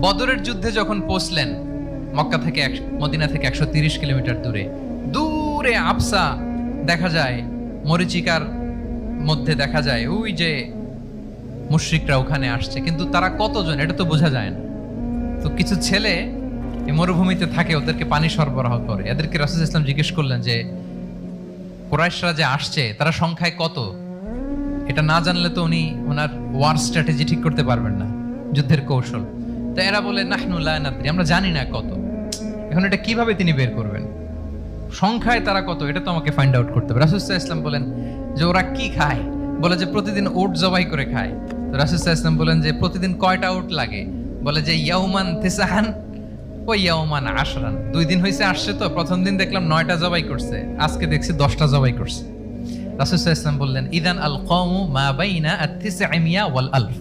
বদরের যুদ্ধে যখন পৌঁছলেন, মক্কা থেকে মদিনা থেকে 130 কিলোমিটার দূরে, দূরে আফসা দেখা যায়, মরিচিকার মধ্যে দেখা যায় ওই যে মুশরিকরা ওখানে আসছে, কিন্তু তারা কতজন এটা তো বোঝা যায় না। তো কিছু ছেলে এই মরুভূমিতে থাকে, ওদেরকে পানি সরবরাহ করে। এদেরকে রাসূল সাল্লাল্লাহু আলাইহি ওয়াসাল্লাম জিজ্ঞেস করলেন যে কুরাইশরা যে আসছে তারা সংখ্যায় কত? এটা না জানলে তো উনি ওনার ওয়ার স্ট্র্যাটেজি ঠিক করতে পারবেন না, যুদ্ধের কৌশল। তো এরা বলে নাহনু লা নাদরি, আমরা জানি না কত। এখন এটা কিভাবে তিনি বের করবেন? সংখ্যায় তারা কত এটা তো আমাকে ফাইন্ড আউট করতে হবে। রাসূল সাল্লাল্লাহু আলাইহি ওয়াসাল্লাম বলেন যে ওরা কি খায়? বলে যে প্রতিদিন উট জবাই করে খায়। তো রাসূল সাল্লাল্লাহু আলাইহি ওয়াসাল্লাম বলেন যে প্রতিদিন কয়টা উট লাগে? বলে যে ইয়াউমান তিসআন ওয়া ইয়াউমান আশরান। 2 দিন হইছে আসছে, তো প্রথম দিন দেখলাম 9টা জবাই করছে, আজকে দেখছি 10টা জবাই করছে। রাসূল সাল্লাল্লাহু আলাইহি ওয়াসাল্লাম বললেন ইদান আল কওমু মা বাইনা আত-তিসআমিয়া ওয়াল আলফ।